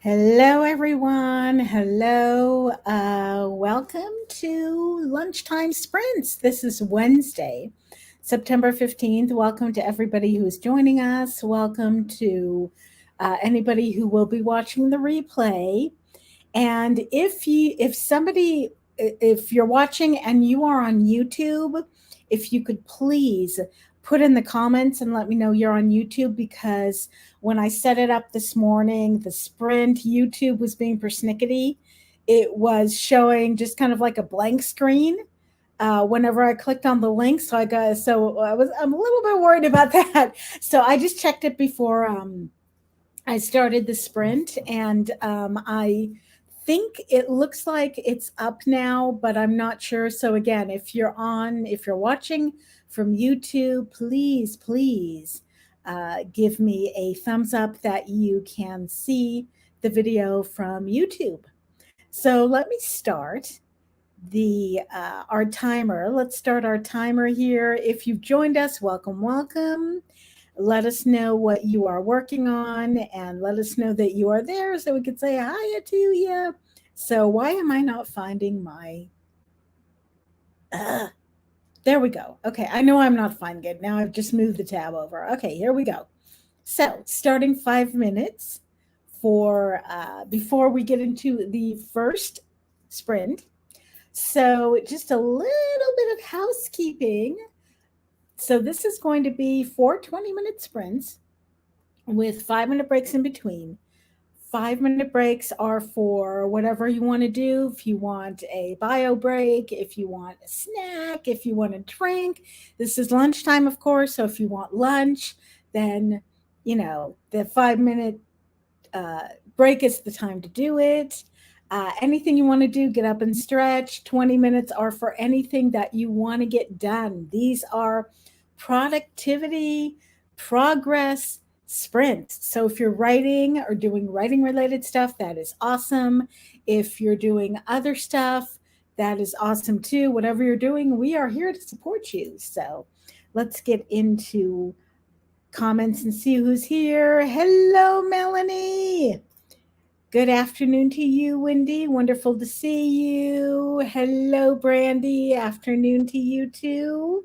Hello, everyone. Hello. Welcome to Lunchtime Sprints. This is Wednesday, September 15th. Welcome to everybody who is joining us. Welcome to anybody who will be watching the replay. And if you're watching and you are on YouTube, if you could please put in the comments and let me know you're on YouTube, because when I set it up this morning, the sprint YouTube was being persnickety. It was showing just kind of like a blank screen whenever I clicked on the link. I'm a little bit worried about that. So I just checked it before I started the sprint, and I think it looks like it's up now, but I'm not sure. So again, if you're watching from YouTube, please give me a thumbs up that you can see the video from YouTube. So let me start the our timer. Let's start our timer here. If you've joined us, welcome. Let us know what you are working on and let us know that you are there so we can say hi to you. So why am I not finding my uh, there we go. Okay, I know I'm not finding it. Now I've just moved the tab over. Okay, here we go. So starting 5 minutes for before we get into the first sprint. So just a little bit of housekeeping. So this is going to be 4 20-minute sprints with 5 minute breaks in between. 5 minute breaks are for whatever you want to do. If you want a bio break, if you want a snack, if you want a drink, this is lunchtime, of course. So if you want lunch, then, the 5 minute break is the time to do it. Anything you want to do, get up and stretch. 20 minutes are for anything that you want to get done. These are productivity, progress sprints. So if you're writing or doing writing related stuff, that is awesome. If you're doing other stuff, that is awesome too. Whatever you're doing, we are here to support you. So let's get into comments and see who's here. Hello, Melanie. Good afternoon to you, Wendy. Wonderful to see you. Hello, Brandy. Afternoon to you too.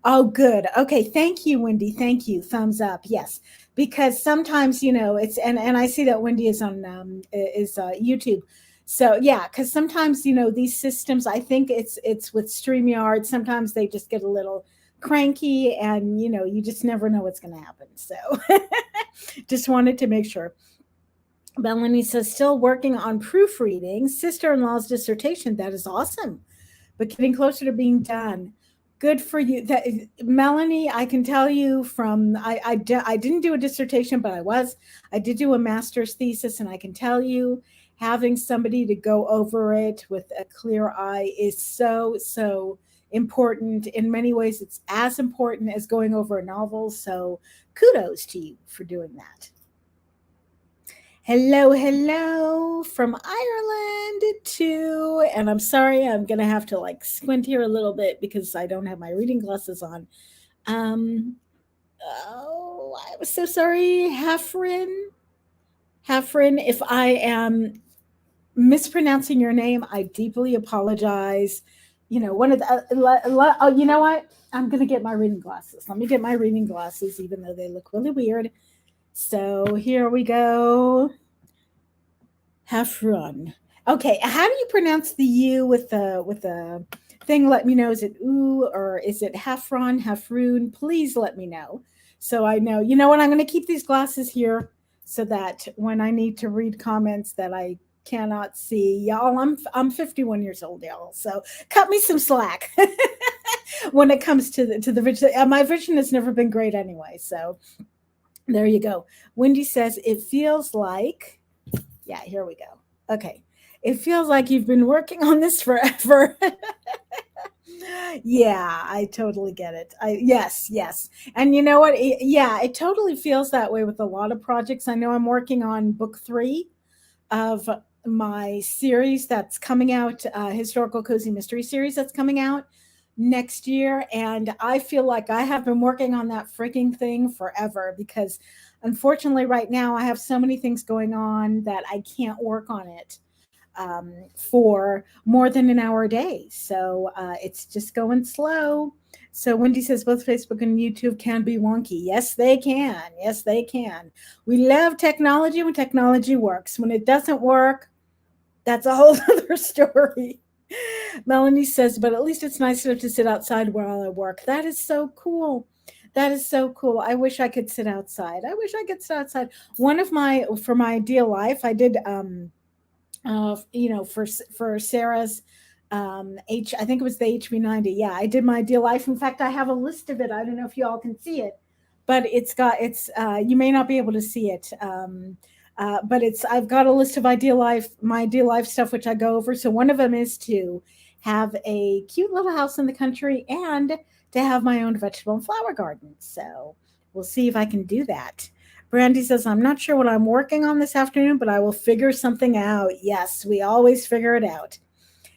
Oh, good. Okay. Thank you, Wendy. Thank you. Thumbs up. Yes. Because sometimes, it's, and I see that Wendy is on, is YouTube. So yeah, because sometimes, these systems, I think it's with StreamYard. Sometimes they just get a little cranky and, you just never know what's going to happen. So just wanted to make sure. Melanie says, still working on proofreading sister-in-law's dissertation. That is awesome, but getting closer to being done. Good for you. That Melanie, I can tell you from I didn't do a dissertation, but I did do a master's thesis, and I can tell you having somebody to go over it with a clear eye is so important. In many ways, it's as important as going over a novel. So kudos to you for doing that. Hello from Ireland too. And I'm sorry, I'm gonna have to like squint here a little bit because I don't have my reading glasses on. Um, oh, I was so sorry, Hafrin. Hafrin, if I am mispronouncing your name, I deeply apologize. One of the, oh, you know what? I'm gonna get my reading glasses. Let me get my reading glasses, even though they look really weird. So here we go. Hafrun. Okay, how do you pronounce the U with the thing? Let me know. Is it ooh or is it Hafron, Hafrun? Please let me know so I know. You know what? I'm going to keep these glasses here so that when I need to read comments that I cannot see, y'all. I'm 51 years old, y'all. So cut me some slack when it comes to the vision. My vision has never been great anyway. So there you go. Wendy says it feels like. Yeah, here we go. Okay. It feels like you've been working on this forever. Yeah, I totally get it. Yes. And you know what? It totally feels that way with a lot of projects. I know I'm working on book 3 of my series that's coming out, historical cozy mystery series that's coming out next year. And I feel like I have been working on that freaking thing forever because unfortunately, right now, I have so many things going on that I can't work on it for more than an hour a day. So it's just going slow. So Wendy says both Facebook and YouTube can be wonky. Yes, they can. Yes, they can. We love technology when technology works. When it doesn't work, that's a whole other story. Melanie says, but at least it's nice enough to sit outside while I work. That is so cool. That is so cool. I wish I could sit outside. I wish I could sit outside. One of my for my ideal life, I did for Sarah's I think it was the HB90. Yeah, I did my ideal life. In fact, I have a list of it. I don't know if you all can see it, but it's you may not be able to see it. But it's I've got a list of my ideal life stuff which I go over. So one of them is to have a cute little house in the country and to have my own vegetable and flower garden. So we'll see if I can do that. Brandy says, I'm not sure what I'm working on this afternoon, but I will figure something out. Yes, we always figure it out.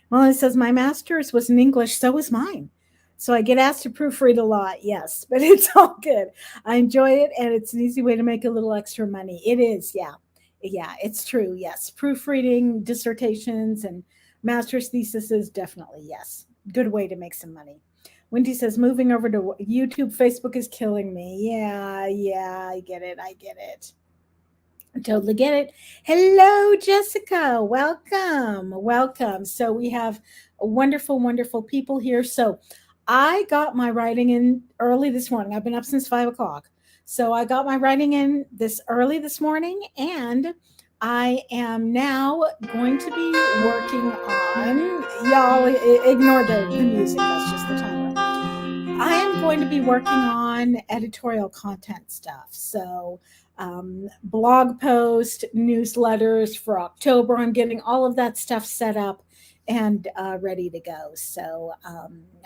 Well, it says, my master's was in English, so was mine. So I get asked to proofread a lot, yes, but it's all good. I enjoy it, and it's an easy way to make a little extra money. It is, yeah. Yeah, it's true, yes. Proofreading, dissertations, and master's theses, definitely, yes. Good way to make some money. Wendy says, moving over to YouTube, Facebook is killing me. Yeah, yeah, I get it. I get it. I totally get it. Hello, Jessica. Welcome. Welcome. So we have wonderful, wonderful people here. So I got my writing in early this morning. I've been up since 5 o'clock. So I got my writing in this early this morning, and I am now going to be working on, y'all ignore the music. That's just the timer. I am going to be working on editorial content stuff. So, blog post, newsletters for October. I'm getting all of that stuff set up and ready to go. So,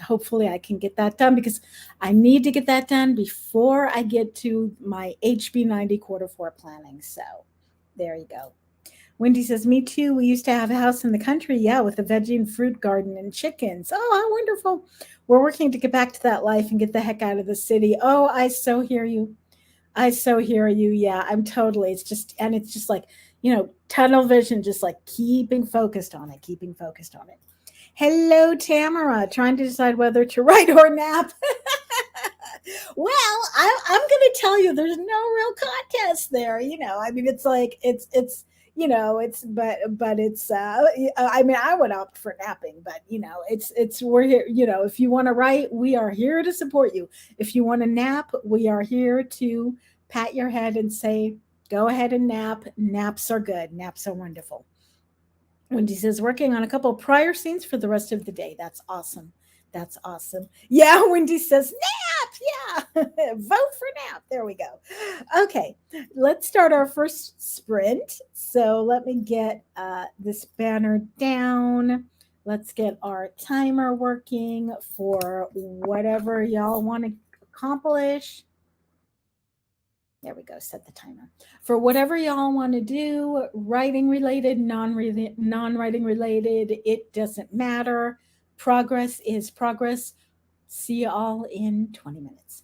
hopefully, I can get that done because I need to get that done before I get to my HB90 quarter four planning. So, there you go. Wendy says, me too. We used to have a house in the country, yeah, with a veggie and fruit garden and chickens. Oh, how wonderful. We're working to get back to that life and get the heck out of the city. Oh, I so hear you. I so hear you. Yeah, I'm totally. It's just like, tunnel vision, just like keeping focused on it. Hello, Tamara, trying to decide whether to write or nap. Well, I'm going to tell you, there's no real contest there. I mean, it's like but it's. I mean, I would opt for napping, but it's we're here. If you want to write, we are here to support you. If you want to nap, we are here to pat your head and say, go ahead and nap. Naps are good. Naps are wonderful. Wendy says, working on a couple of prior scenes for the rest of the day. That's awesome. That's awesome. Yeah, Wendy says, nap. Yeah, vote for nap. There we go. Okay, let's start our first sprint. So let me get this banner down. Let's get our timer working for whatever y'all want to accomplish. There we go, set the timer. For whatever y'all want to do, writing related, non-writing related, it doesn't matter. Progress is progress. See y'all in 20 minutes.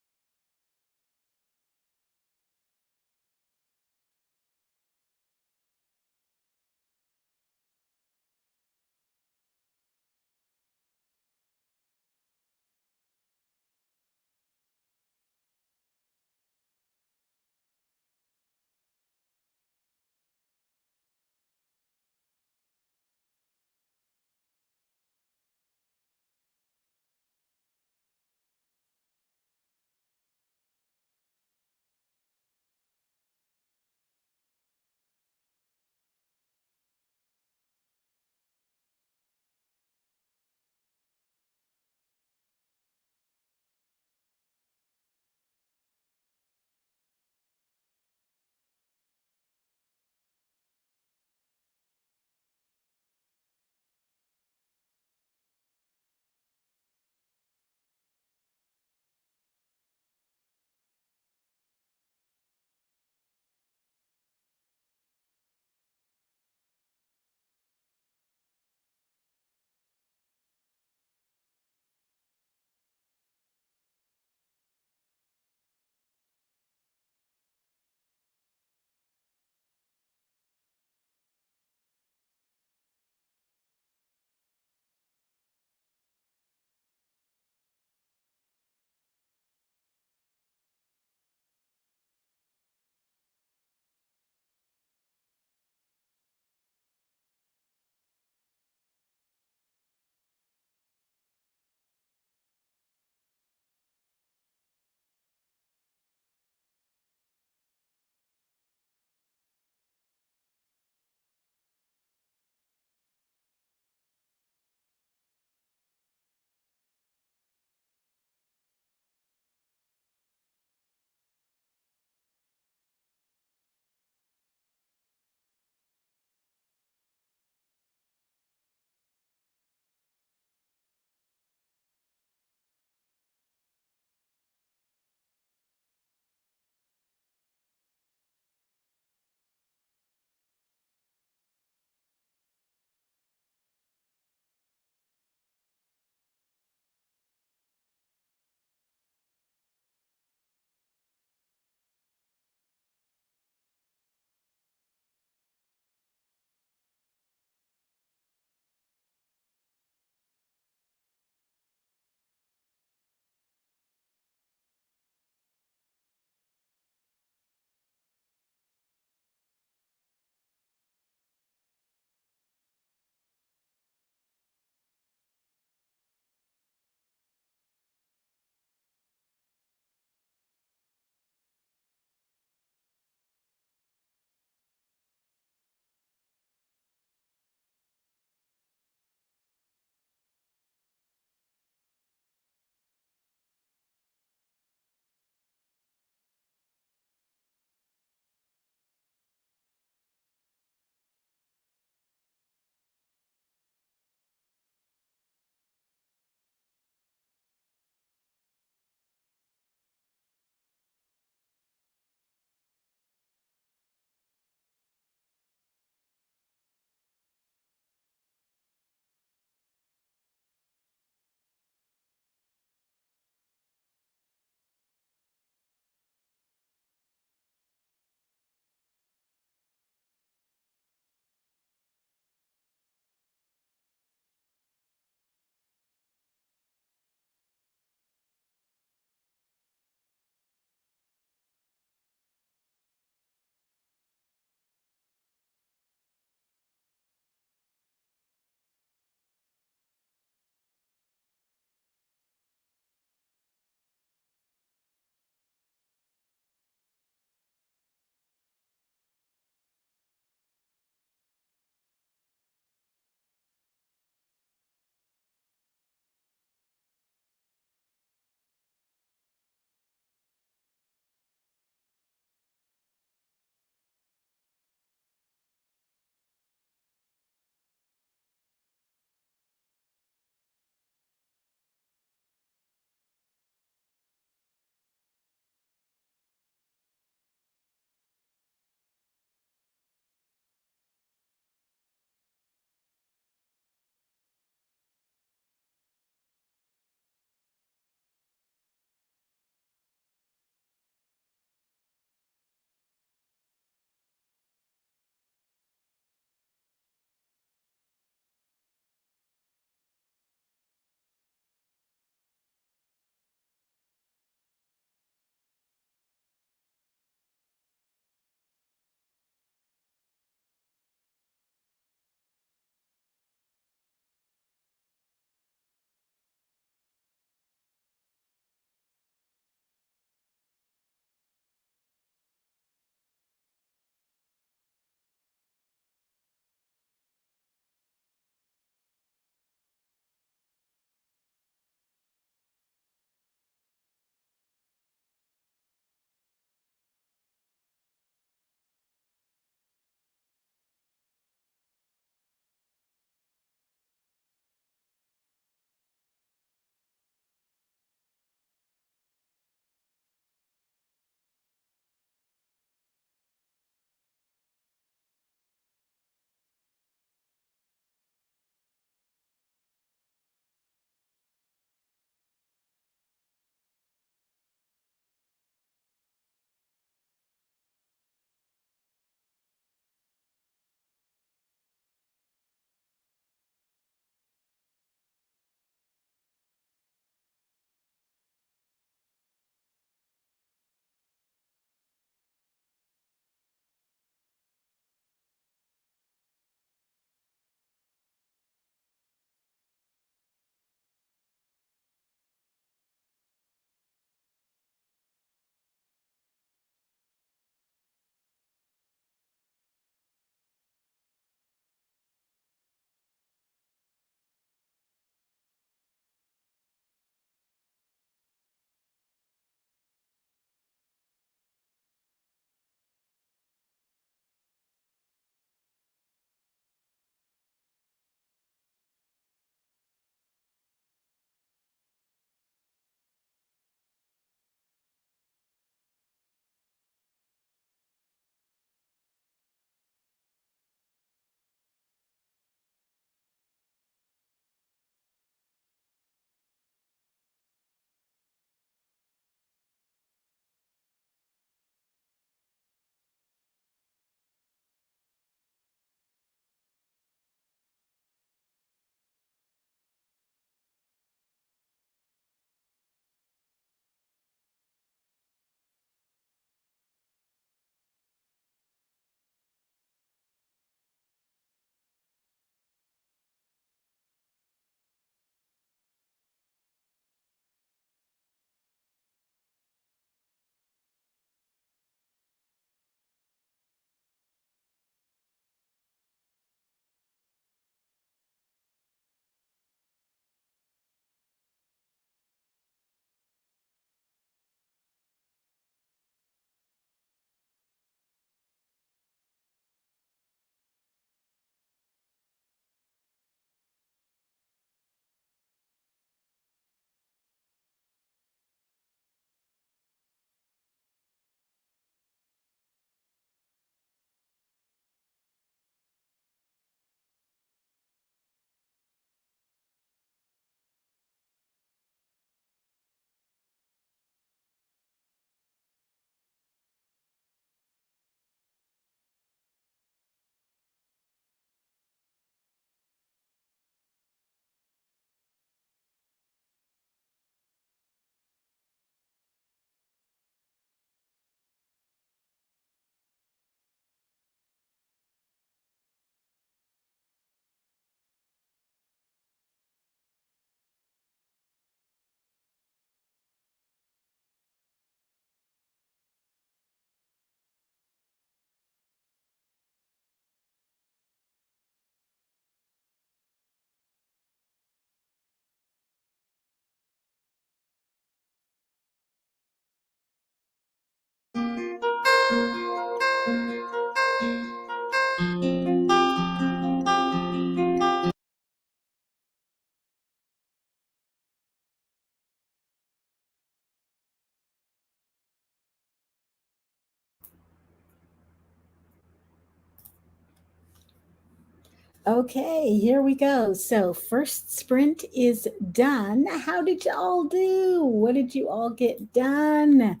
Okay, here we go. So, first sprint is done. How did you all do? What did you all get done?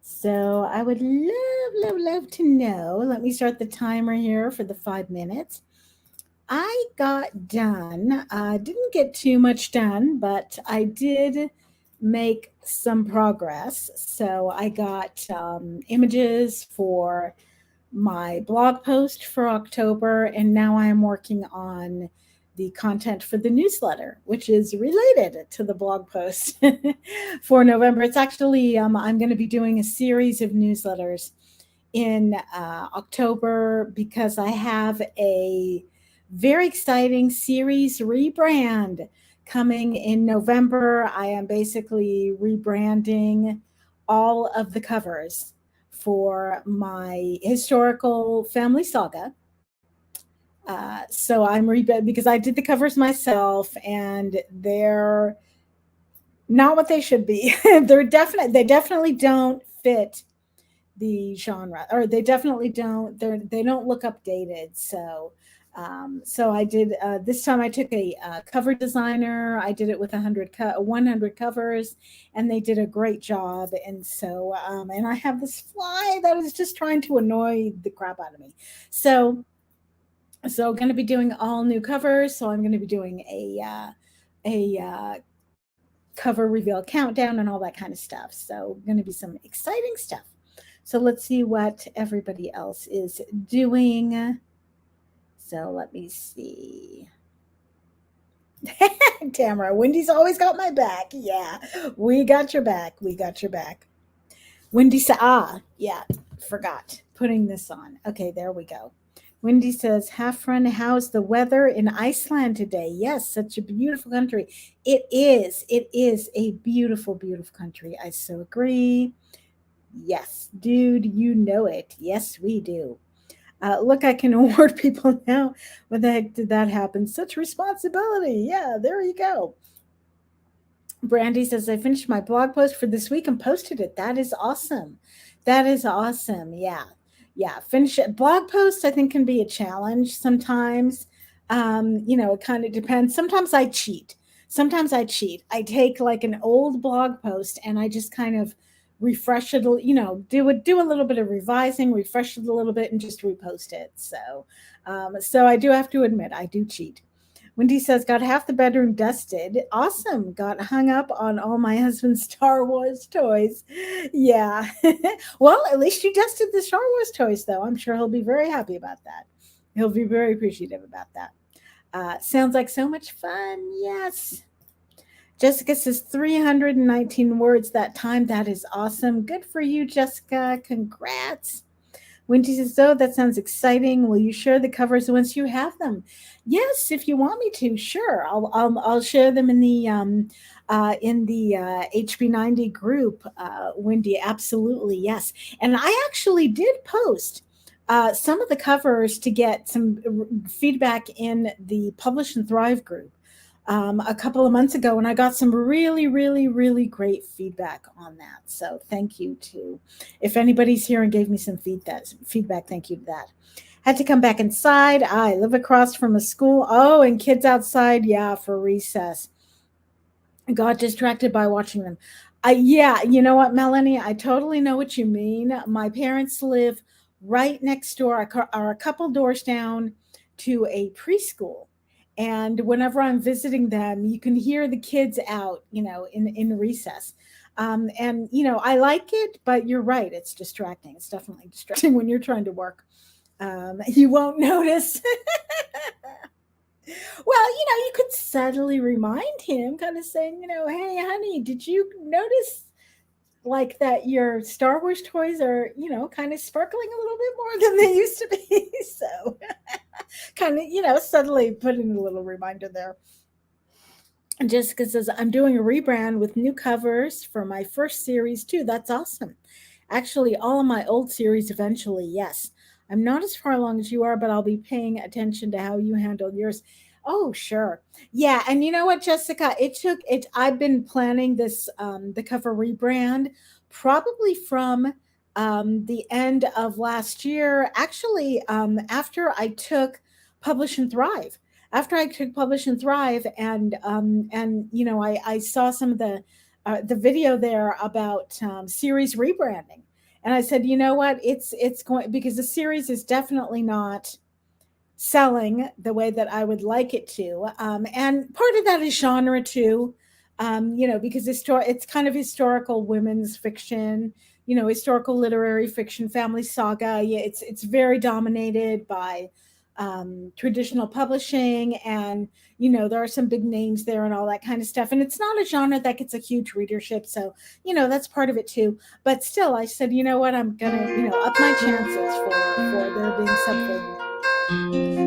So, I would love to know. Let me start the timer here for the 5 minutes. I got done. Didn't get too much done, but I did make some progress. So, I got images for my blog post for October, and now I am working on the content for the newsletter, which is related to the blog post for November. It's actually, I'm going to be doing a series of newsletters in October because I have a very exciting series rebrand coming in November. I am basically rebranding all of the covers for my historical family saga. So I'm because I did the covers myself, and they're not what they should be. They definitely don't fit the genre, or they definitely don't. They don't look updated. So I did this time. I took a cover designer. I did it with 100 covers, and they did a great job. And so and I have this fly that is just trying to annoy the crap out of me. So going to be doing all new covers. So I'm going to be doing a cover reveal countdown and all that kind of stuff. So going to be some exciting stuff. So let's see what everybody else is doing. So let me see. Tamara, Wendy's always got my back. Yeah, we got your back. We got your back. Wendy said, yeah, forgot putting this on. Okay, there we go. Wendy says, half run, how's the weather in Iceland today? Yes, such a beautiful country. It is. It is a beautiful, beautiful country. I so agree. Yes, dude, you know it. Yes, we do. Look, I can award people now. When the heck did that happen? Such responsibility. Yeah, there you go. Brandy says, I finished my blog post for this week and posted it. That is awesome. That is awesome. Yeah. Yeah. Finish it. Blog posts, I think, can be a challenge sometimes. It kind of depends. Sometimes I cheat. I take like an old blog post and I just kind of refresh it, do a little bit of revising, refresh it a little bit, and just repost it. So I do have to admit, I do cheat. Wendy says, got half the bedroom dusted. Awesome. Got hung up on all my husband's Star Wars toys. Yeah. Well, at least you dusted the Star Wars toys, though. I'm sure he'll be very happy about that. He'll be very appreciative about that. Sounds like so much fun. Yes. Jessica says 319 words that time. That is awesome. Good for you, Jessica. Congrats. Wendy says, "Oh, that sounds exciting. Will you share the covers once you have them?" Yes, if you want me to, sure. I'll share them in the HB90 group. Wendy, absolutely, yes. And I actually did post some of the covers to get some feedback in the Publish and Thrive group a couple of months ago, and I got some really great feedback on that. So thank you to, if anybody's here and gave me some feedback, thank you to that. Had to come back inside. I live across from a school. Oh, and kids outside, yeah, for recess. Got distracted by watching them. Yeah, you know what, Melanie? I totally know what you mean. My parents live right next door, or a couple doors down to a preschool. And whenever I'm visiting them, you can hear the kids out, in recess. And I like it, but you're right. It's distracting. It's definitely distracting when you're trying to work. You won't notice. Well, you could subtly remind him, kind of saying, hey, honey, did you notice like that your Star Wars toys are, kind of sparkling a little bit more than they used to be? So kind of, subtly put in a little reminder there. And Jessica says, I'm doing a rebrand with new covers for my first series too. That's awesome. Actually, all of my old series eventually, yes. I'm not as far along as you are, but I'll be paying attention to how you handle yours. Oh, sure. Yeah. And you know what, Jessica? I've been planning this, the cover rebrand probably from the end of last year. Actually, after I took Publish and Thrive. After I took Publish and Thrive, and I saw some of the video there about series rebranding, and I said, you know what, it's going, because the series is definitely not selling the way that I would like it to. And part of that is genre too, because it's kind of historical women's fiction, historical literary fiction, family saga. Yeah, it's very dominated by traditional publishing, and there are some big names there and all that kind of stuff. And it's not a genre that gets a huge readership, so that's part of it too. But still, I said, you know what, I'm gonna up my chances for there being something,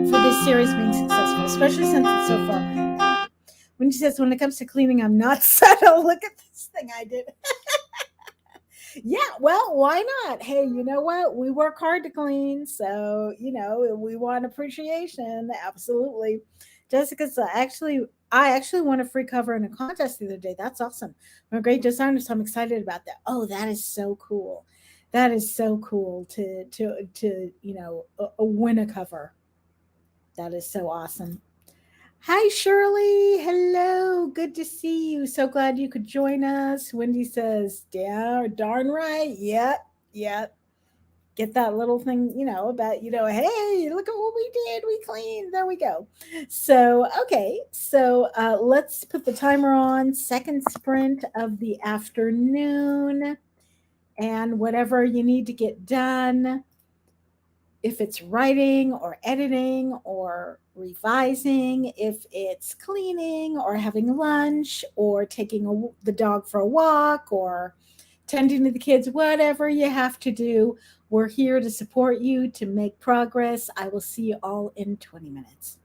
for this series being successful, especially since it's so far behind. When she says, when it comes to cleaning, I'm not subtle. Look at this thing I did. Yeah, well, why not? Hey, you know what? We work hard to clean, so we want appreciation. Absolutely. Jessica's I actually won a free cover in a contest the other day. That's awesome. I'm a great designer, so I'm excited about that. Oh, that is so cool. That is so cool to win a cover. That is so awesome. Hi, Shirley. Hello. Good to see you. So glad you could join us. Wendy says, yeah, darn right. Yep. Yep. Get that little thing, about, hey, look at what we did. We cleaned. There we go. So, okay. So let's put the timer on. Second sprint of the afternoon. And whatever you need to get done, if it's writing or editing or revising, if it's cleaning or having lunch or taking the dog for a walk or tending to the kids, whatever you have to do, we're here to support you to make progress. I will see you all in 20 minutes.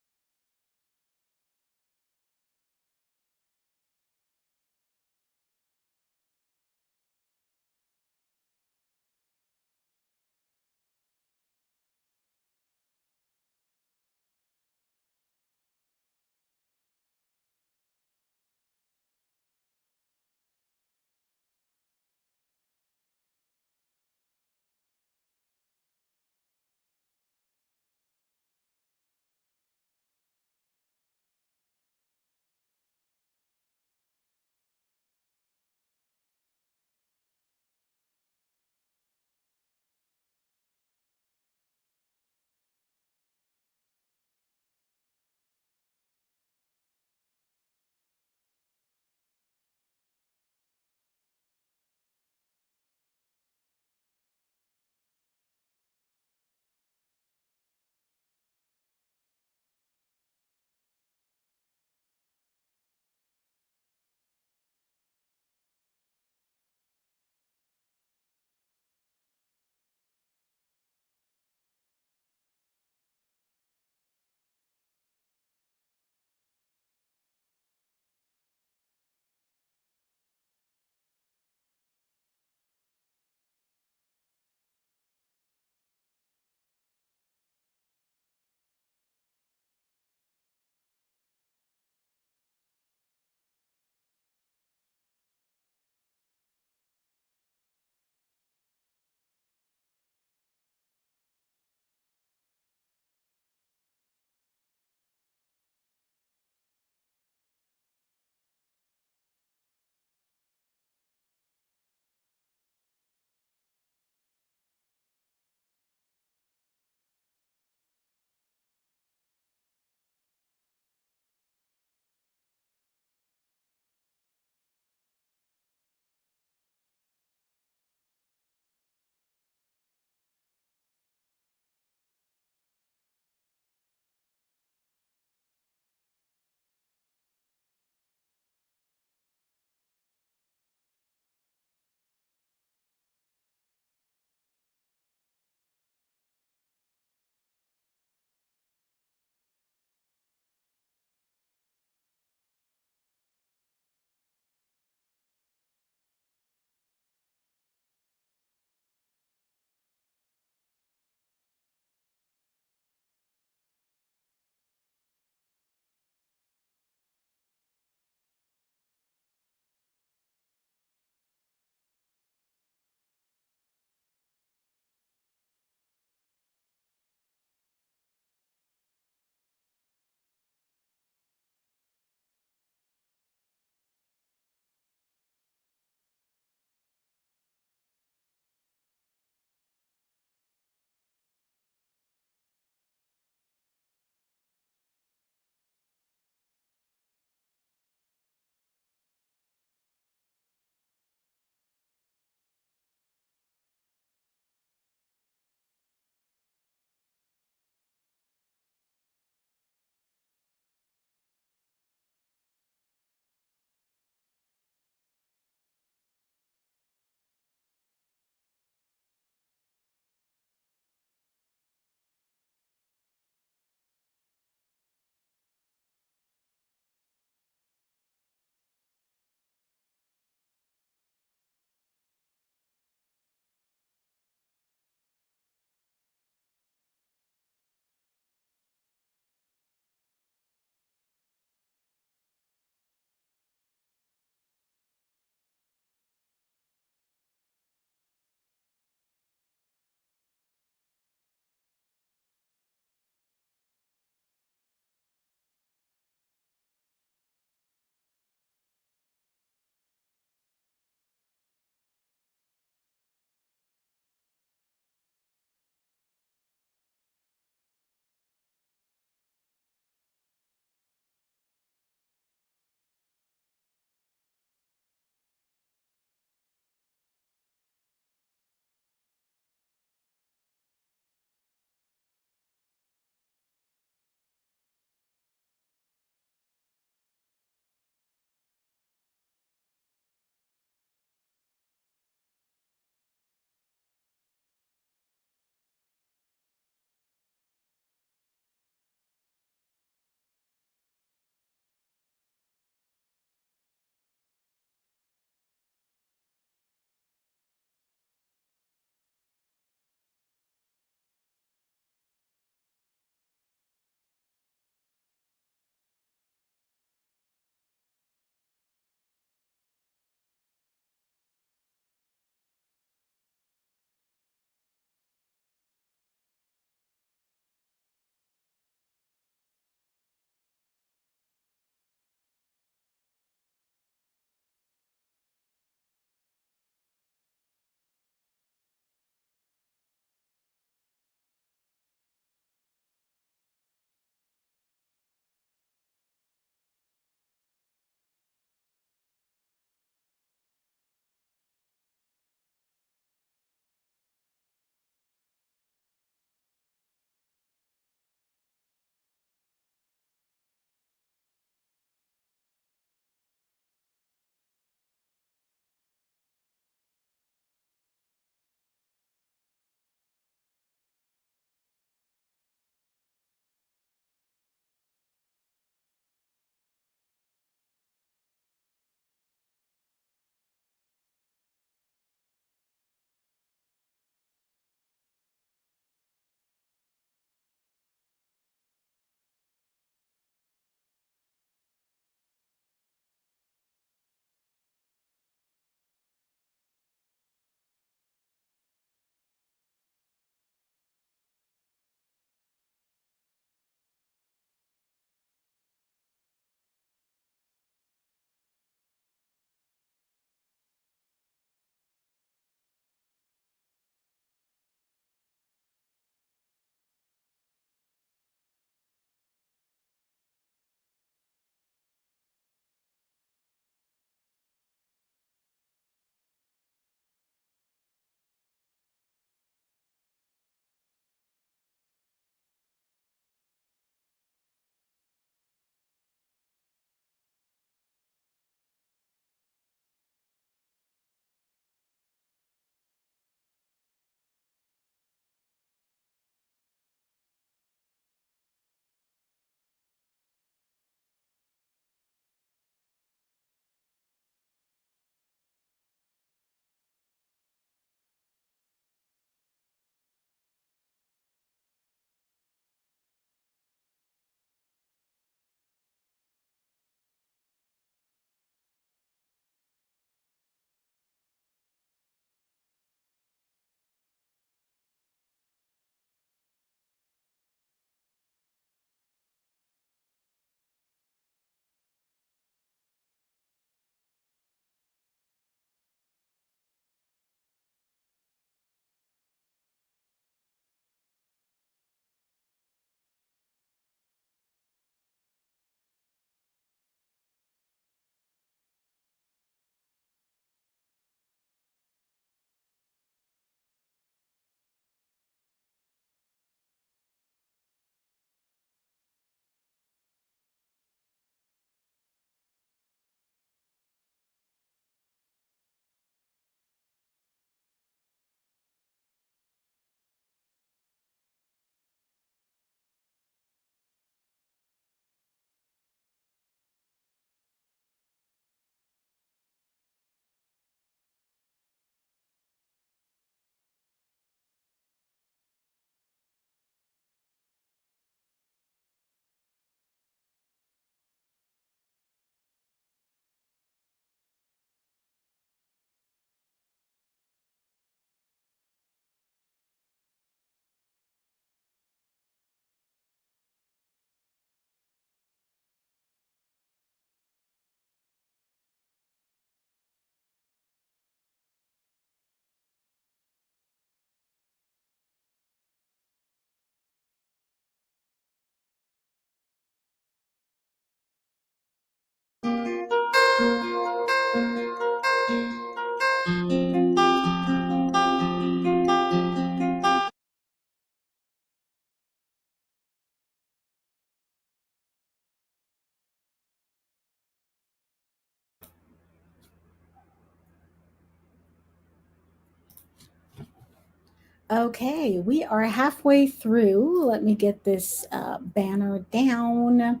Okay, we are halfway through. Let me get this banner down.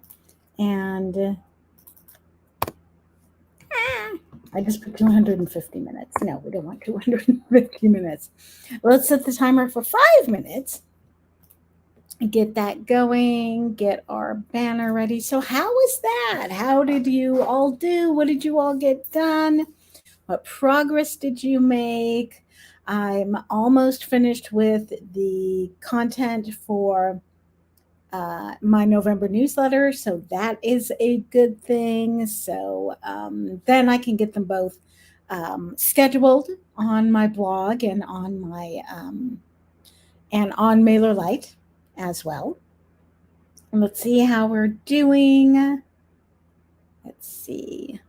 And I just put 250 minutes. No, we don't want 250 minutes. Let's set the timer for 5 minutes. Get that going, get our banner ready. So, how was that? How did you all do? What did you all get done? What progress did you make? I'm almost finished with the content for my November newsletter, so that is a good thing. So then I can get them both scheduled on my blog and on my and on MailerLite as well. And let's see how we're doing. Let's see.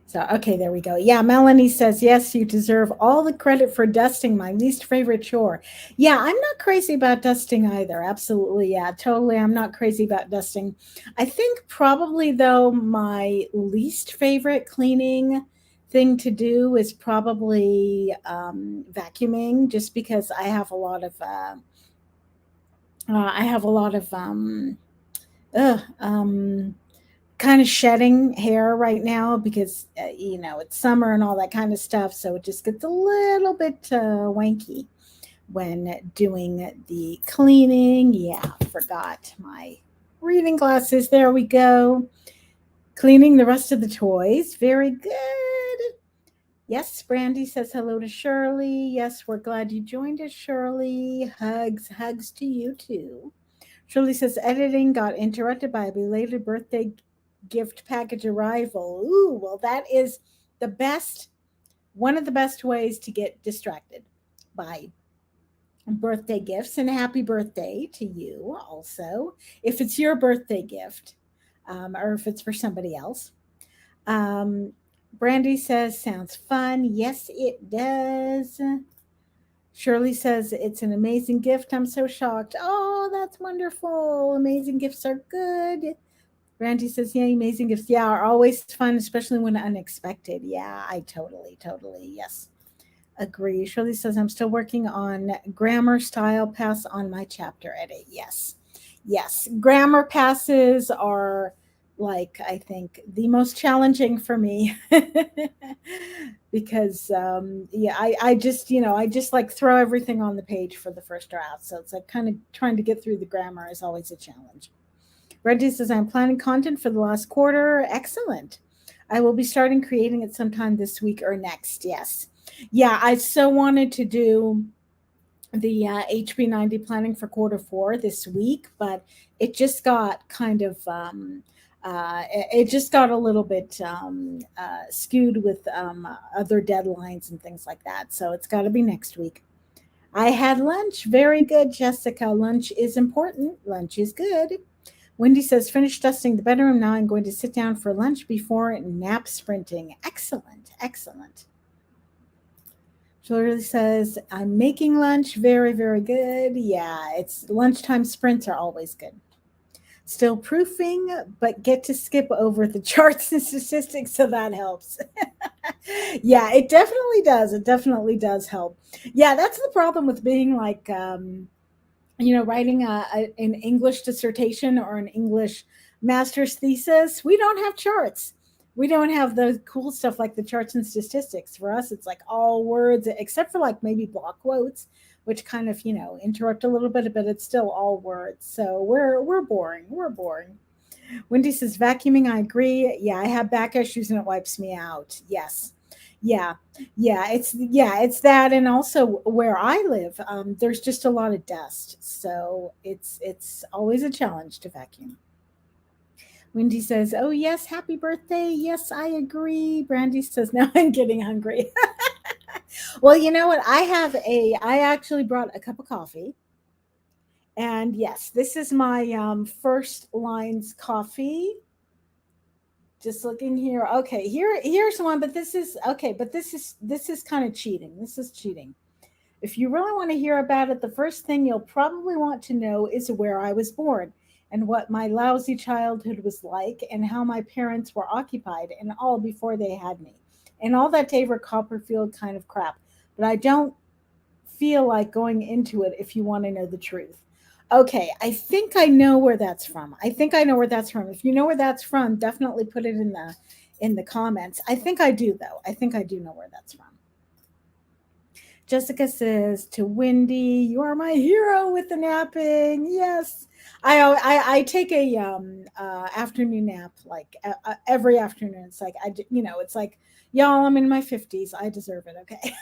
So, okay, there we go. Yeah, Melanie says, yes, you deserve all the credit for dusting, my least favorite chore. Yeah, I'm not crazy about dusting either. Absolutely. Yeah, totally. I'm not crazy about dusting. I think probably, though, my least favorite cleaning thing to do is probably vacuuming, just because I have a lot of ugh, kind of shedding hair right now because it's summer and all that kind of stuff, so it just gets a little bit wanky when doing the cleaning. Yeah, forgot my reading glasses. There we go. Cleaning the rest of the toys. Very good. Yes, Brandy says hello to Shirley. Yes, we're glad you joined us, Shirley. Hugs to you too. Shirley says editing got interrupted by a belated birthday gift package arrival. Ooh, well, that is the best, one of the best ways to get distracted by birthday gifts. And happy birthday to you also, if it's your birthday gift or if it's for somebody else. Um, Brandy says, sounds fun. Yes, it does. Shirley says, it's an amazing gift. I'm so shocked. Oh, that's wonderful. Amazing gifts are good. Brandy says, yeah, amazing gifts. Yeah, are always fun, especially when unexpected. Yeah, I totally, yes, agree. Shirley says, I'm still working on grammar style pass on my chapter edit. Yes. Grammar passes are like, I think, the most challenging for me because, yeah, I just like throw everything on the page for the first draft. So it's like kind of trying to get through the grammar is always a challenge. Reggie says, I'm planning content for the last quarter. Excellent. I will be starting creating it sometime this week or next. Yes. Yeah, I so wanted to do the HB90 planning for quarter 4 this week, but it just got kind of it just got a little bit skewed with other deadlines and things like that. So it's got to be next week. I had lunch. Very good, Jessica. Lunch is important. Lunch is good. Wendy says, finish dusting the bedroom. Now I'm going to sit down for lunch before nap sprinting. Excellent. Shirley says, I'm making lunch. Very, very good. Yeah, it's lunchtime sprints are always good. Still proofing, but get to skip over the charts and statistics, so that helps. Yeah, it definitely does. It definitely does help. Yeah, that's the problem with being like, writing an English dissertation or an English master's thesis. We don't have charts. We don't have the cool stuff like the charts and statistics. For us, it's like all words, except for like maybe block quotes, which kind of interrupt a little bit, but it's still all words. So we're boring. We're boring. Wendy says vacuuming. I agree. Yeah, I have back issues and it wipes me out. Yes. Yeah, it's that, and also where I live, there's just a lot of dust, so it's always a challenge to vacuum. Wendy says, "Oh yes, happy birthday." Yes, I agree. Brandy says, "Now I'm getting hungry." Well, you know what? I actually brought a cup of coffee, and yes, this is my first lines coffee. Just looking here. Okay, here's one, but this is okay, but this is kind of cheating. This is cheating. If you really want to hear about it, the first thing you'll probably want to know is where I was born and what my lousy childhood was like and how my parents were occupied and all before they had me. and all that David Copperfield kind of crap. But I don't feel like going into it if you want to know the truth. Okay, I think I know where that's from. I think I know where that's from. If you know where that's from, definitely put it in the comments. I think I do though. I think I do know where that's from. Jessica says to Wendy, "You are my hero with the napping." Yes, I take a afternoon nap like every afternoon. It's like it's like y'all. I'm in my 50s. I deserve it. Okay,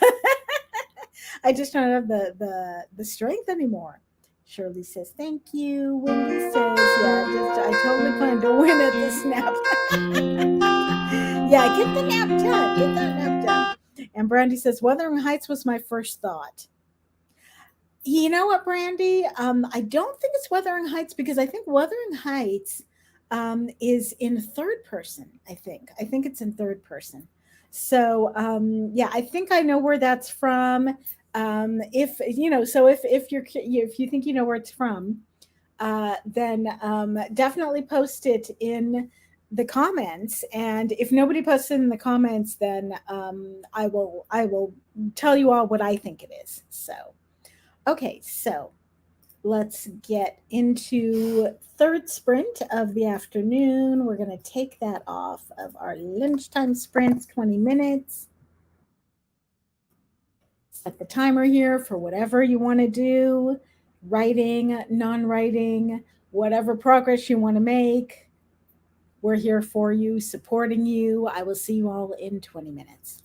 I just don't have the strength anymore. Shirley says thank you. Wendy says I totally plan to win at this nap. Yeah, get the nap done. Get that nap done. And Brandy says, Wuthering Heights was my first thought. You know what, Brandy? I don't think it's Wuthering Heights because I think Wuthering Heights is in third person. I think it's in third person. So yeah, I think I know where that's from. If you know, so if you think you know where it's from, then definitely post it in the comments. And if nobody posts it in the comments, then I will tell you all what I think it is. So okay, so let's get into third sprint of the afternoon. We're going to take that off of our lunchtime sprints, 20 minutes. Set the timer here for whatever you want to do, writing, non-writing, whatever progress you want to make. We're here for you, supporting you. I will see you all in 20 minutes.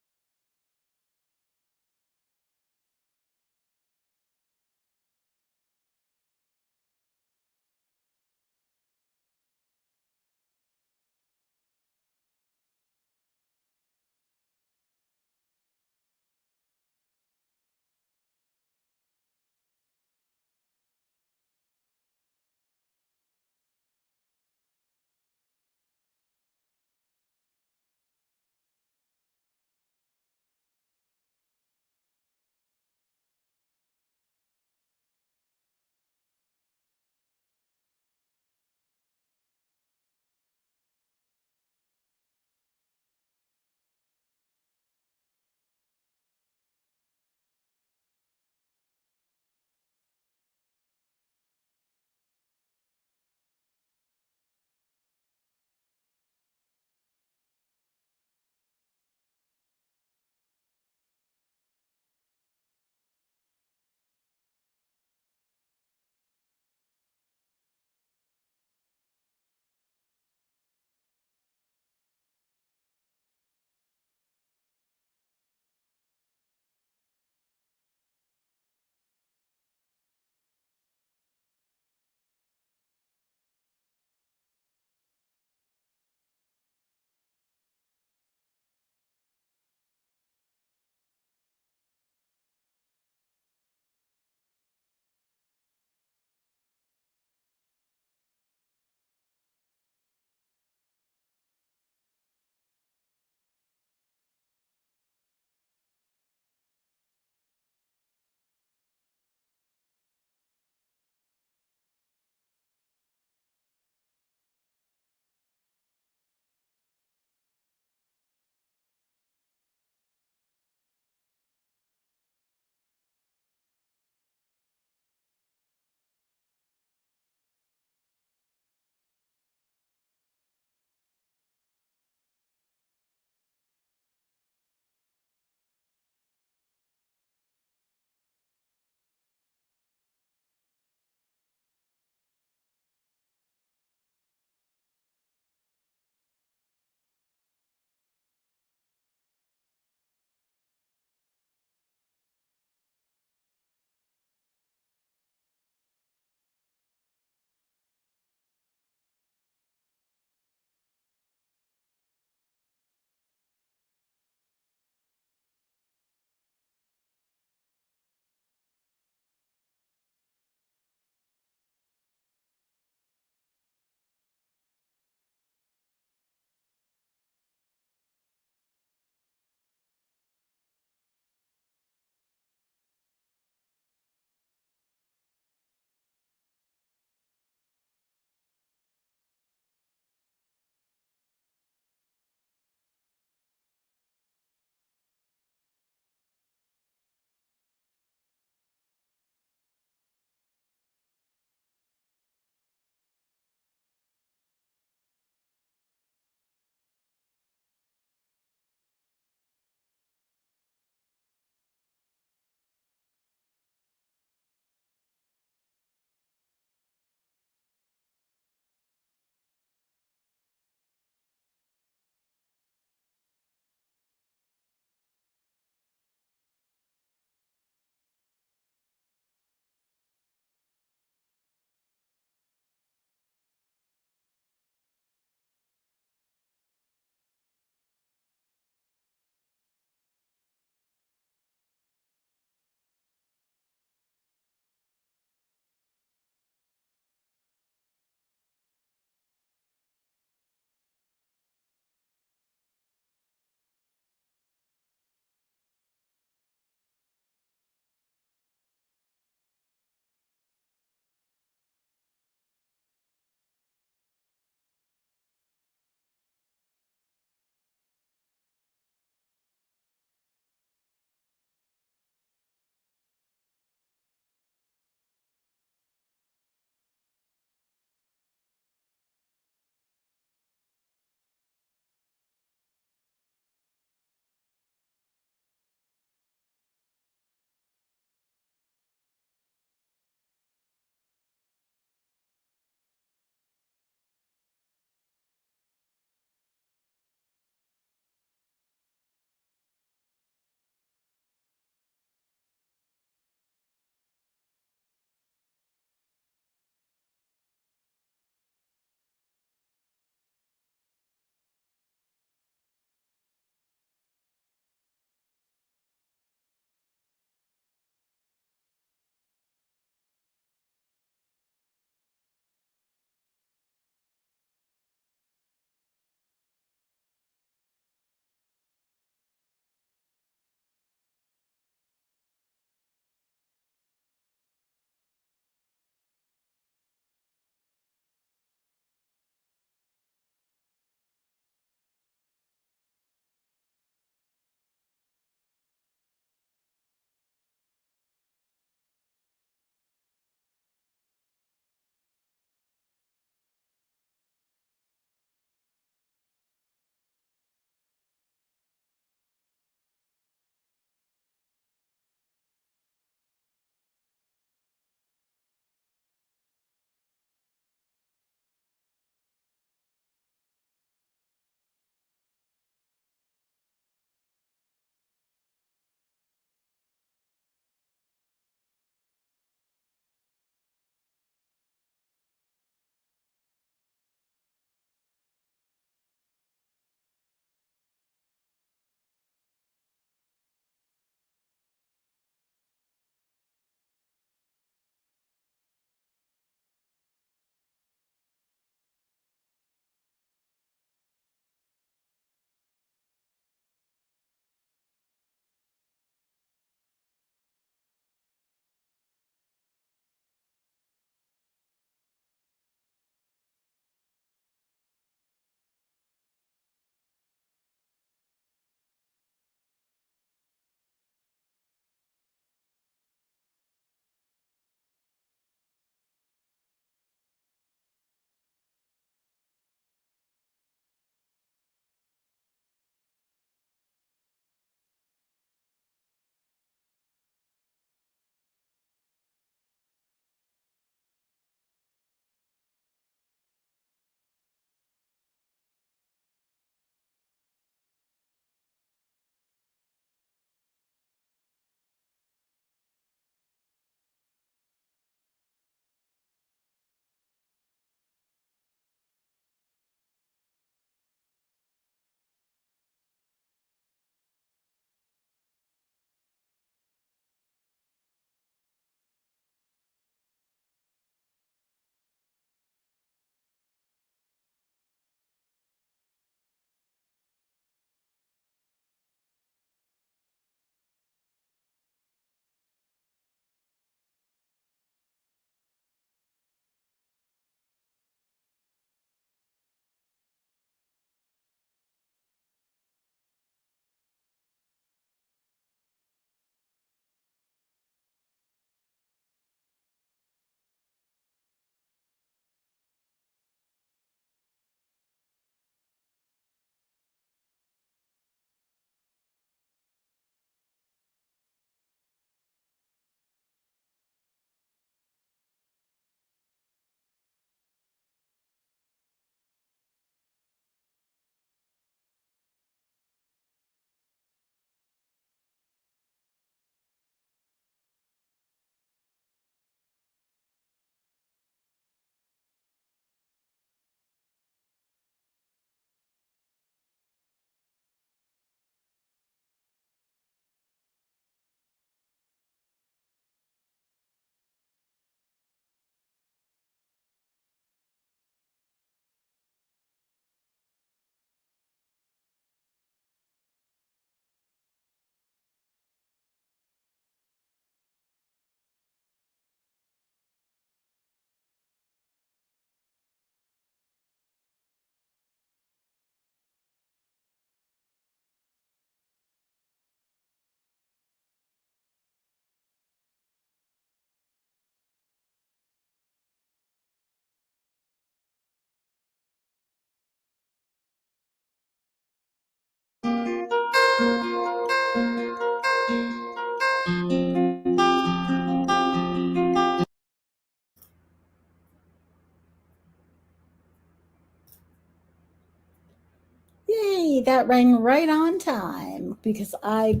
that rang right on time because I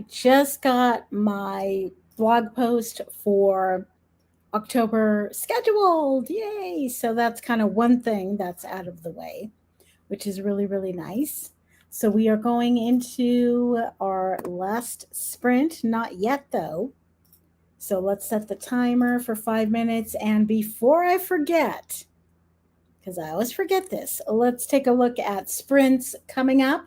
just got my blog post for October scheduled. Yay! So that's kind of one thing that's out of the way, which is really, really nice. So we are going into our last sprint. Not yet, though. So let's set the timer for 5 minutes. And before I forget, because I always forget this, let's take a look at sprints coming up.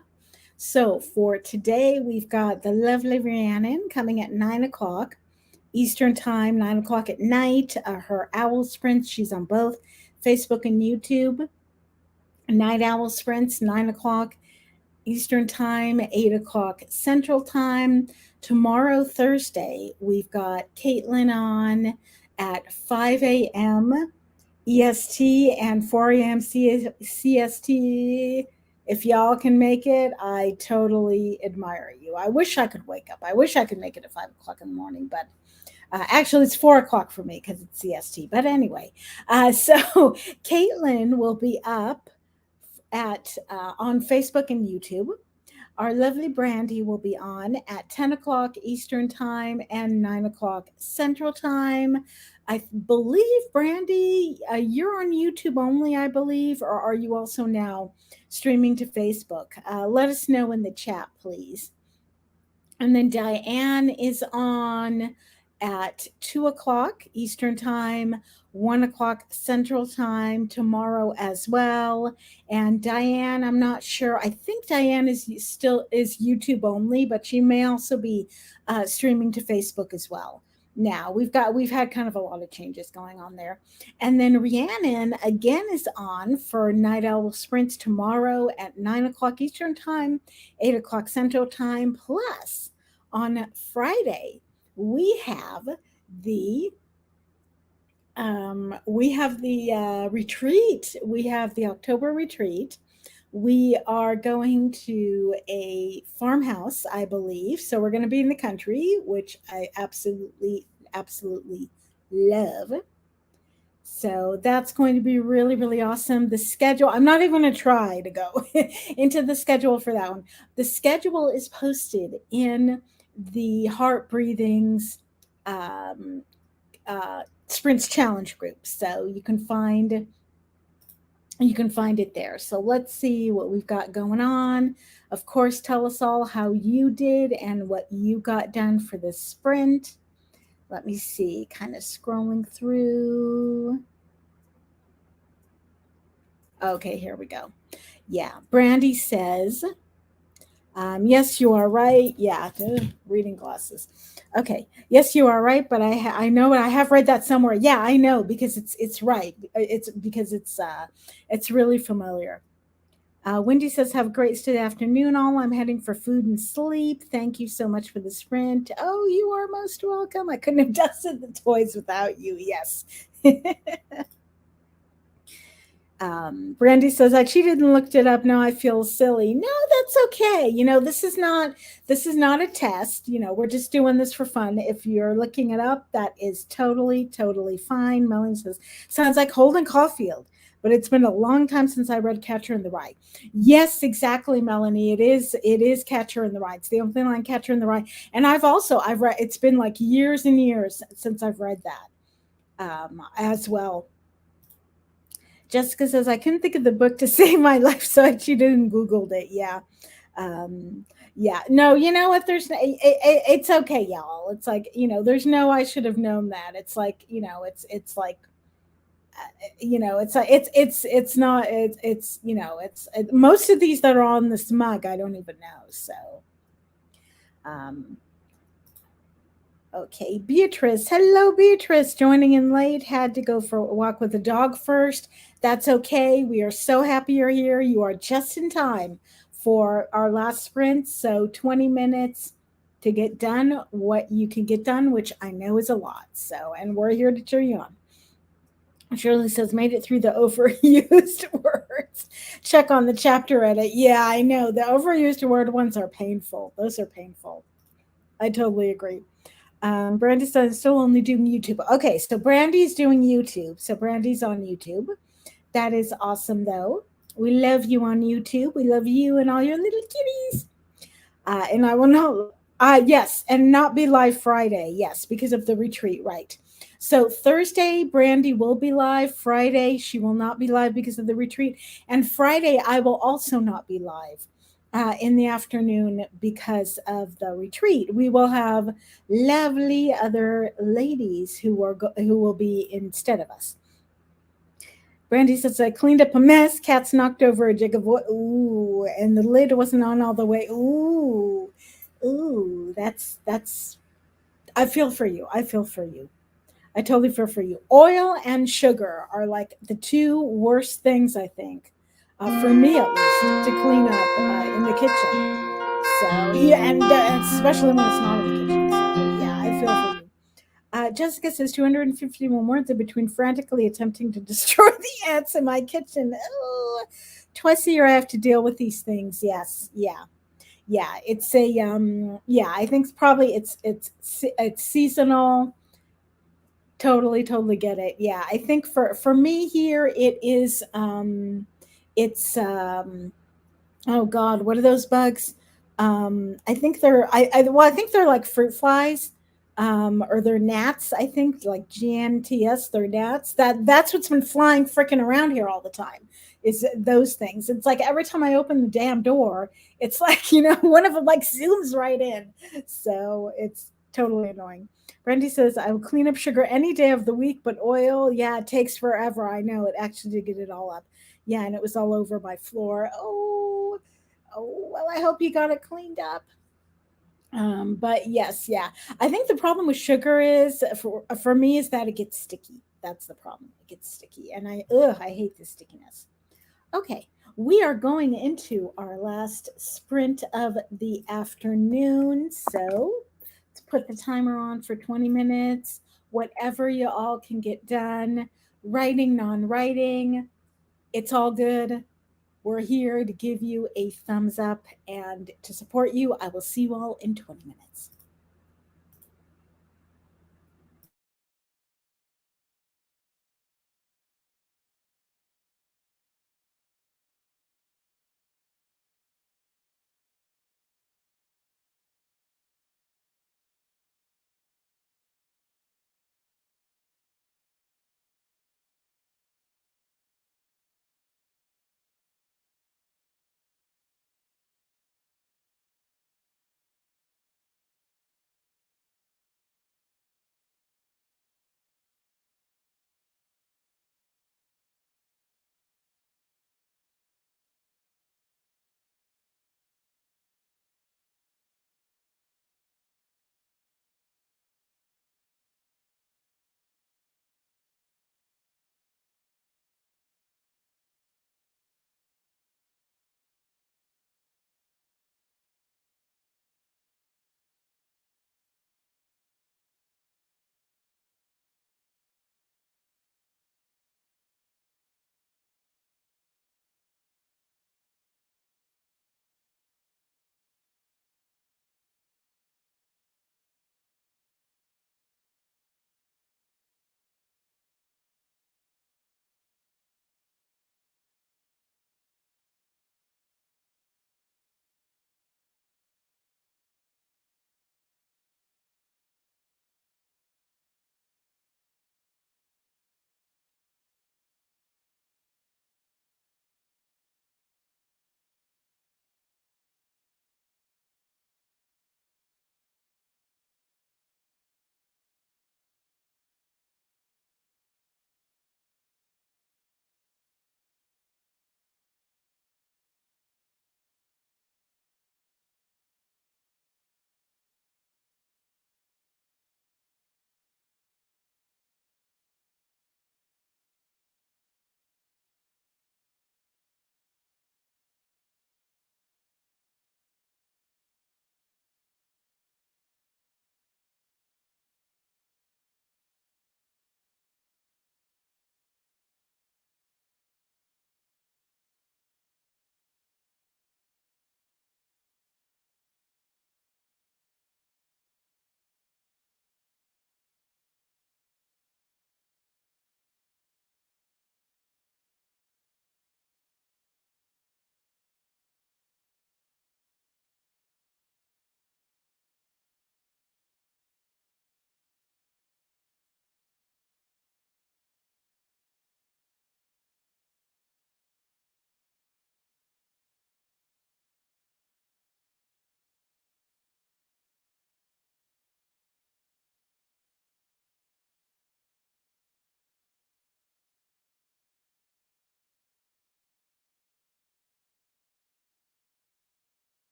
So for today, we've got the lovely Rhiannon coming at 9 o'clock Eastern Time, 9 o'clock at night. Her Owl Sprints, she's on both Facebook and YouTube. Night Owl Sprints, 9 o'clock Eastern Time, 8 o'clock Central Time. Tomorrow, Thursday, we've got Caitlin on at 5 a.m. EST and 4 a.m. CST. If y'all can make it, I totally admire you. I wish I could wake up. I wish I could make it at 5 o'clock in the morning, but actually it's 4 o'clock for me because it's CST. But anyway, so Caitlin will be up at on Facebook and YouTube. Our lovely Brandy will be on at 10 o'clock Eastern Time and 9 o'clock Central Time. I believe, Brandy, you're on YouTube only, I believe, or are you also now streaming to Facebook? Let us know in the chat, please. And then Diane is on at 2 o'clock Eastern Time, 1 o'clock Central Time tomorrow as well. And Diane, I'm not sure. I think Diane is YouTube only, but she may also be streaming to Facebook as well. Now we've had kind of a lot of changes going on there. And then Rhiannon again is on for Night Owl Sprints tomorrow at 9 o'clock Eastern Time, 8 o'clock Central Time. Plus on Friday, we have the retreat. We have the October retreat. We are going to a farmhouse, I believe. So we're going to be in the country, which I absolutely, absolutely love. So that's going to be really, really awesome. The schedule, I'm not even going to try to go into the schedule for that one. The schedule is posted in the Heart Breathings Sprints Challenge group. So you can find it there. So let's see what we've got going on. Of course, tell us all how you did and what you got done for this sprint. Let me see, kind of scrolling through. Okay, here we go. Yeah, Brandy says, yes, you are right. Yeah, reading glasses. Okay, yes, you are right. But I know I have read that somewhere. Yeah, I know because it's right. It's because it's really familiar. Wendy says, have a great stay afternoon, all. I'm heading for food and sleep. Thank you so much for the sprint. Oh, you are most welcome. I couldn't have dusted the toys without you. Yes. Brandy says, I cheated and looked it up. Now I feel silly. No, that's okay. This is not a test. We're just doing this for fun. If you're looking it up, that is totally, totally fine. Melanie says, sounds like Holden Caulfield, but it's been a long time since I read Catcher in the Rye. Yes, exactly, Melanie. It is Catcher in the Rye. It's the only line Catcher in the Rye. And I've read, it's been like years and years since I've read that as well. Jessica says, I couldn't think of the book to save my life, so I cheated and Googled it. Yeah. Yeah. No, you know what? It's okay, y'all. It's like, there's no, I should have known that. It's like, it's like, it's not, most of these that are on this mug, I don't even know. So, okay, Beatrice. Hello, Beatrice. Joining in late. Had to go for a walk with the dog first. That's okay. We are so happy you're here. You are just in time for our last sprint. So 20 minutes to get done what you can get done, which I know is a lot. So, and we're here to cheer you on. Shirley says, made it through the overused words. Check on the chapter edit. Yeah, I know. The overused word ones are painful. Those are painful. I totally agree. Brandy says, still only doing YouTube. Okay, so Brandy's doing YouTube. So Brandy's on YouTube. That is awesome, though. We love you on YouTube. We love you and all your little kitties. And I will not, yes, and not be live Friday. Yes, because of the retreat, right. So Thursday, Brandy will be live. Friday, she will not be live because of the retreat. And Friday, I will also not be live in the afternoon because of the retreat. We will have lovely other ladies who will be instead of us. Brandy says, I cleaned up a mess. Cats knocked over a jig of wood. Ooh, and the lid wasn't on all the way. Ooh, ooh, that's. I feel for you. I feel for you. I totally feel for you. Oil and sugar are like the two worst things, I think, for me at least, to clean up in the kitchen. So yeah, and especially when it's not in the kitchen. So yeah, I feel for you. Jessica says 251 words in between frantically attempting to destroy the ants in my kitchen. Oh, twice a year I have to deal with these things. Yes, yeah, yeah. It's a yeah. I think probably it's seasonal. Totally, totally get it. Yeah, I think for me here it is it's oh God, what are those bugs? I think I think they're like fruit flies, or they're gnats. I think like GNTS, they're gnats. That's what's been flying freaking around here all the time. Is those things? It's like every time I open the damn door, it's like one of them like zooms right in. So it's totally annoying. Brandy says I will clean up sugar any day of the week, but oil, yeah, it takes forever. I know it actually did get it all up. Yeah, and it was all over my floor. Oh, well, I hope you got it cleaned up. But yes, yeah. I think the problem with sugar is for me is that it gets sticky. That's the problem. It gets sticky, and I hate the stickiness. Okay, we are going into our last sprint of the afternoon. So let's put the timer on for 20 minutes. Whatever you all can get done, writing, non-writing, it's all good. We're here to give you a thumbs up and to support you. I will see you all in 20 minutes.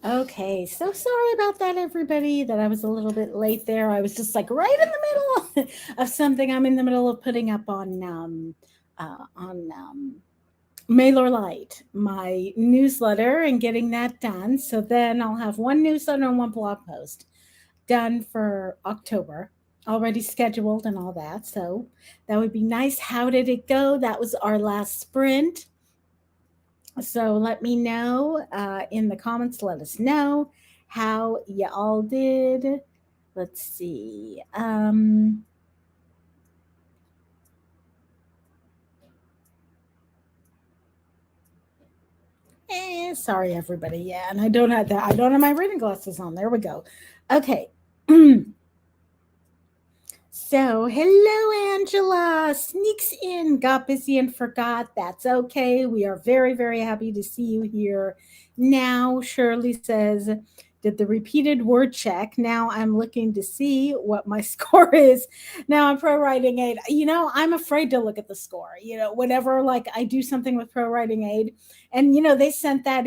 Okay, so sorry about that, everybody, that I was a little bit late there. I was just like right in the middle of something. I'm in the middle of putting up on Mailer Lite, my newsletter, and getting that done. So then I'll have one newsletter and one blog post done for October, already scheduled and all that. So that would be nice. How did it go? That was our last sprint. So let me know in the comments. Let us know how you all did. Let's see. Sorry, everybody. Yeah, and I don't have that. I don't have my reading glasses on. There we go. Okay. So, hello, Angela. Sneaks in, got busy and forgot. That's okay. We are very, very happy to see you here now. Shirley says, did the repeated word check. Now I'm looking to see what my score is. Now I'm pro writing aid. I'm afraid to look at the score. Whenever like I do something with pro writing aid, and they send that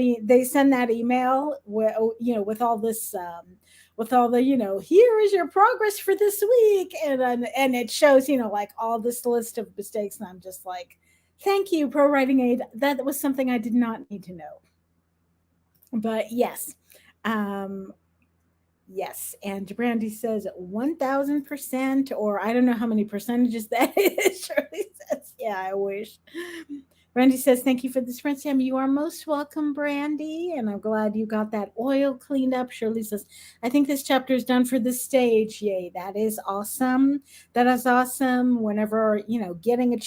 email with all this with all the here is your progress for this week, and it shows like all this list of mistakes, and I'm just like, thank you, pro writing aid. That was something I did not need to know. But yes, um yes. And Brandy says 1000%, or I don't know how many percentages that is. Shirley says, yeah, I wish. Brandy says, thank you for the sprint, Sam. You are most welcome, Brandy. And I'm glad you got that oil cleaned up. Shirley says, I think this chapter is done for this stage. Yay, that is awesome. That is awesome. Whenever, getting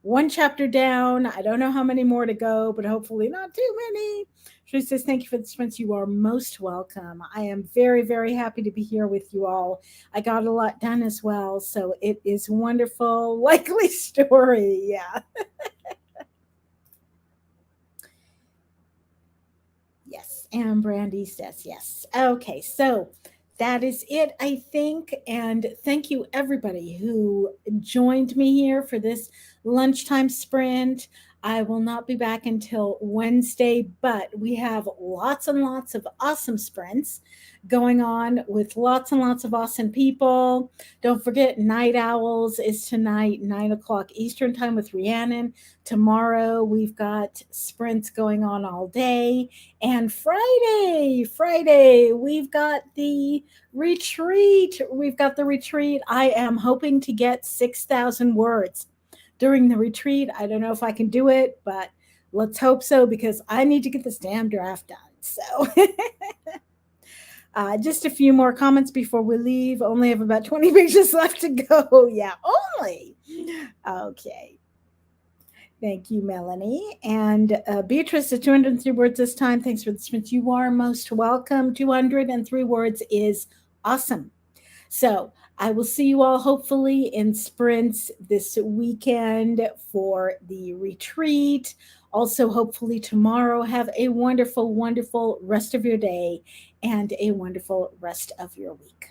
one chapter down, I don't know how many more to go, but hopefully not too many. She says, thank you for the sprints. You are most welcome. I am very, very happy to be here with you all. I got a lot done as well. So it is wonderful. Likely story. Yeah. Yes. And Brandy says yes. Okay. So that is it, I think. And thank you, everybody who joined me here for this lunchtime sprint. I will not be back until Wednesday, but we have lots and lots of awesome sprints going on with lots and lots of awesome people. Don't forget, Night Owls is tonight, 9 o'clock Eastern Time with Rhiannon. Tomorrow, we've got sprints going on all day. And Friday, we've got the retreat. I am hoping to get 6,000 words during the retreat. I don't know if I can do it, but let's hope so, because I need to get this damn draft done. So, just a few more comments before we leave. Only have about 20 pages left to go. Yeah, only. Okay. Thank you, Melanie. And Beatrice, at 203 words this time. Thanks for the sprints. You are most welcome. 203 words is awesome. So I will see you all hopefully in sprints this weekend for the retreat. Also, hopefully tomorrow. Have a wonderful, wonderful rest of your day and a wonderful rest of your week.